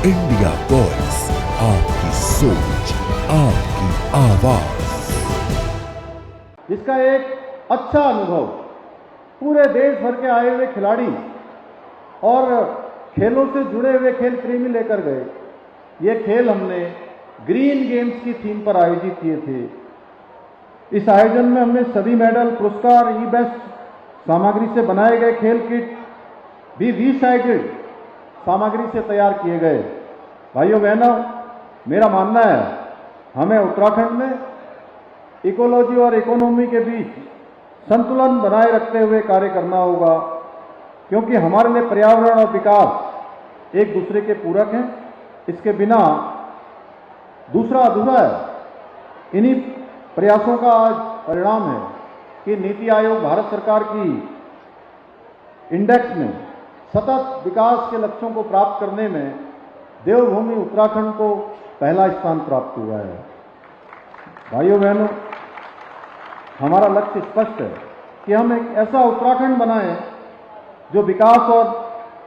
India voice, आपकी सोच, आपकी आवाज। इसका एक अच्छा अनुभव पूरे देश भर के आए हुए खिलाड़ी और खेलों से जुड़े हुए खेल प्रेमी लेकर गए। ये खेल हमने ग्रीन गेम्स की थीम पर आयोजित किए थे। इस आयोजन में हमने सभी मेडल, पुरस्कार, ई बेस्ट सामग्री से बनाए गए खेल किट भी रीसाइक्ल्ड सामग्री से तैयार किए गए। भाइयों बहनों, मेरा मानना है हमें उत्तराखंड में इकोलॉजी और इकोनॉमी के बीच संतुलन बनाए रखते हुए कार्य करना होगा, क्योंकि हमारे लिए पर्यावरण और विकास एक दूसरे के पूरक हैं। इसके बिना दूसरा अधूरा है। इन्हीं प्रयासों का आज परिणाम है कि नीति आयोग भारत सरकार की इंडेक्स में सतत विकास के लक्ष्यों को प्राप्त करने में देवभूमि उत्तराखंड को पहला स्थान प्राप्त हुआ है। भाइयों बहनों, हमारा लक्ष्य स्पष्ट है कि हम एक ऐसा उत्तराखंड बनाएं जो विकास और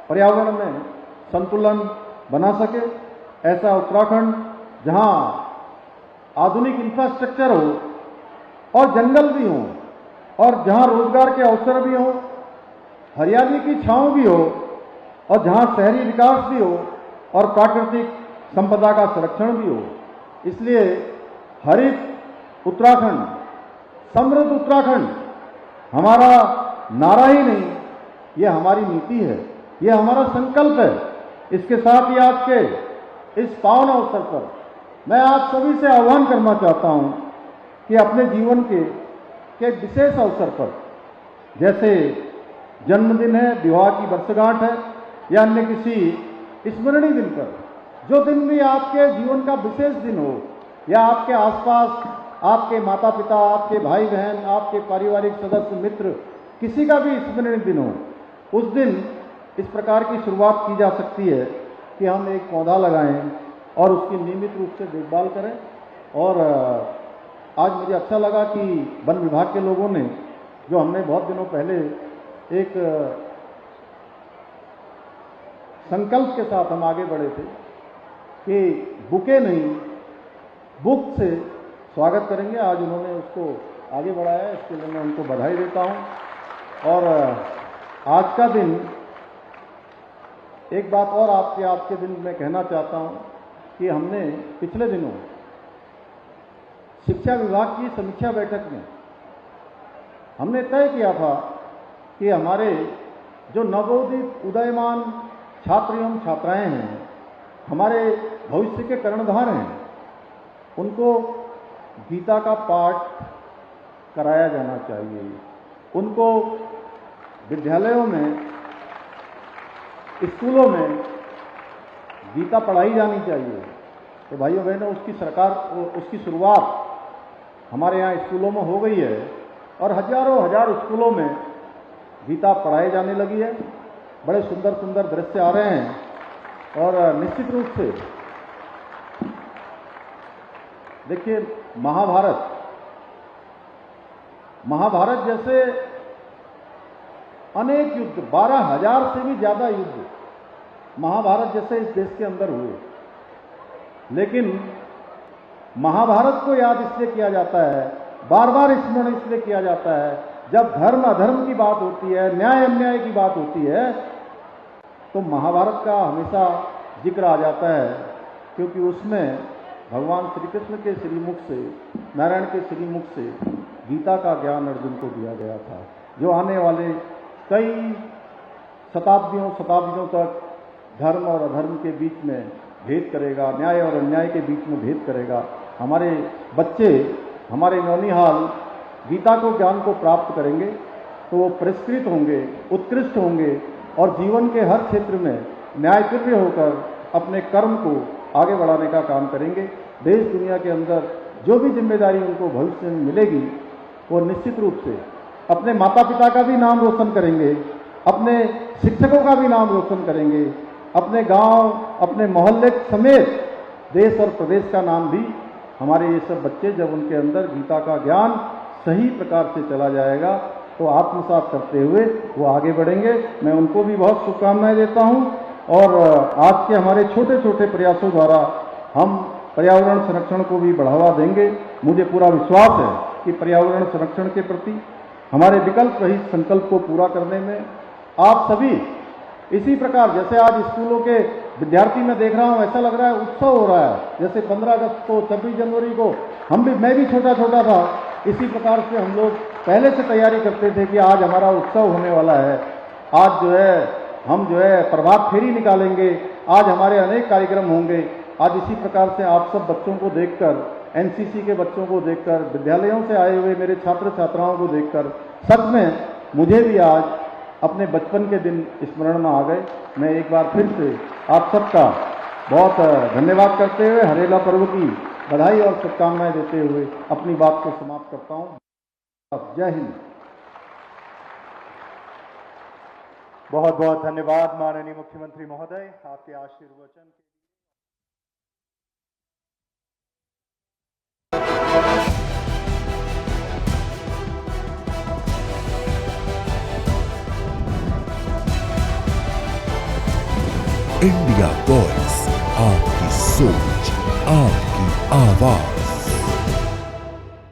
पर्यावरण में संतुलन बना सके। ऐसा उत्तराखंड जहां आधुनिक इंफ्रास्ट्रक्चर हो और जंगल भी हो, और जहां रोजगार के अवसर भी हो, हरियाली की छांव भी हो, और जहां शहरी विकास भी हो और प्राकृतिक संपदा का संरक्षण भी हो। इसलिए हरित उत्तराखंड, समृद्ध उत्तराखंड हमारा नारा ही नहीं, यह हमारी नीति है, यह हमारा संकल्प है। इसके साथ ही आज के इस पावन अवसर पर मैं आप सभी से आह्वान करना चाहता हूं कि अपने जीवन के विशेष अवसर पर, जैसे जन्मदिन है, विवाह की वर्षगांठ है, या अन्य किसी स्मरणीय दिन पर, जो दिन भी आपके जीवन का विशेष दिन हो, या आपके आसपास आपके माता पिता, आपके भाई बहन, आपके पारिवारिक सदस्य, मित्र, किसी का भी स्मरणीय दिन हो, उस दिन इस प्रकार की शुरुआत की जा सकती है कि हम एक पौधा लगाएं और उसकी नियमित रूप से देखभाल करें। और आज मुझे अच्छा लगा कि वन विभाग के लोगों ने, जो हमने बहुत दिनों पहले एक संकल्प के साथ हम आगे बढ़े थे कि बुके नहीं बुक से स्वागत करेंगे, आज उन्होंने उसको आगे बढ़ाया है। इसके लिए मैं उनको बधाई देता हूं। और आज का दिन, एक बात और आपके दिन में कहना चाहता हूं कि हमने पिछले दिनों शिक्षा विभाग की समीक्षा बैठक में हमने तय किया था कि हमारे जो नवोदित उदयमान छात्र एवं छात्राएं हैं, हमारे भविष्य के कर्णधार हैं, उनको गीता का पाठ कराया जाना चाहिए। उनको विद्यालयों में, स्कूलों में गीता पढ़ाई जानी चाहिए। तो भाइयों बहनों, उसकी शुरुआत हमारे यहाँ स्कूलों में हो गई है और हजारों हजार स्कूलों में गीता पढ़ाई जाने लगी है। बड़े सुंदर सुंदर दृश्य आ रहे हैं और निश्चित रूप से देखिए, महाभारत जैसे अनेक युद्ध, 12,000 से भी ज्यादा युद्ध महाभारत जैसे इस देश के अंदर हुए, लेकिन महाभारत को याद इसलिए किया जाता है, बार बार स्मरण इसलिए किया जाता है, जब धर्म अधर्म की बात होती है, न्याय अन्याय की बात होती है, तो महाभारत का हमेशा जिक्र आ जाता है, क्योंकि उसमें भगवान श्री कृष्ण के श्रीमुख से, नारायण के श्रीमुख से गीता का ज्ञान अर्जुन को दिया गया था, जो आने वाले कई शताब्दियों तक धर्म और अधर्म के बीच में भेद करेगा, न्याय और अन्याय के बीच में भेद करेगा। हमारे बच्चे, हमारे नौनिहाल गीता को, ज्ञान को प्राप्त करेंगे तो वो पुरस्कृत होंगे, उत्कृष्ट होंगे और जीवन के हर क्षेत्र में न्यायप्रिय होकर अपने कर्म को आगे बढ़ाने का काम करेंगे। देश दुनिया के अंदर जो भी जिम्मेदारी उनको भविष्य में मिलेगी, वो निश्चित रूप से अपने माता पिता का भी नाम रोशन करेंगे, अपने शिक्षकों का भी नाम रोशन करेंगे, अपने गांव, अपने मोहल्ले समेत देश और प्रदेश का नाम भी हमारे ये सब बच्चे जब उनके अंदर गीता का ज्ञान सही प्रकार से चला जाएगा तो आत्मसात करते हुए वो आगे बढ़ेंगे। मैं उनको भी बहुत शुभकामनाएं देता हूं और आज के हमारे छोटे छोटे प्रयासों द्वारा हम पर्यावरण संरक्षण को भी बढ़ावा देंगे। मुझे पूरा विश्वास है कि पर्यावरण संरक्षण के प्रति हमारे विकल्प रहित संकल्प को पूरा करने में आप सभी इसी प्रकार जैसे आज स्कूलों के विद्यार्थी मैं देख रहा हूं, ऐसा लग रहा है उत्सव हो रहा है। जैसे 15 अगस्त को, 26 जनवरी को मैं भी छोटा छोटा था, इसी प्रकार से हम लोग पहले से तैयारी करते थे कि आज हमारा उत्सव होने वाला है, आज जो है हम जो है प्रभात फेरी निकालेंगे, आज हमारे अनेक कार्यक्रम होंगे। आज इसी प्रकार से आप सब बच्चों को देखकर, एनसीसी के बच्चों को देखकर, विद्यालयों से आए हुए मेरे छात्र छात्राओं को देखकर सच में मुझे भी आज अपने बचपन के दिन स्मरण में आ गए। मैं एक बार फिर से आप सबका बहुत धन्यवाद करते हुए हरेला पर्व की बधाई और शुभकामनाएं देते हुए अपनी बात को समाप्त करता हूं। जय हिंद। बहुत बहुत धन्यवाद माननीय मुख्यमंत्री महोदय, आपके आशीर्वचन के इंडिया वॉइस, आपकी सोच, आपकी आवाज।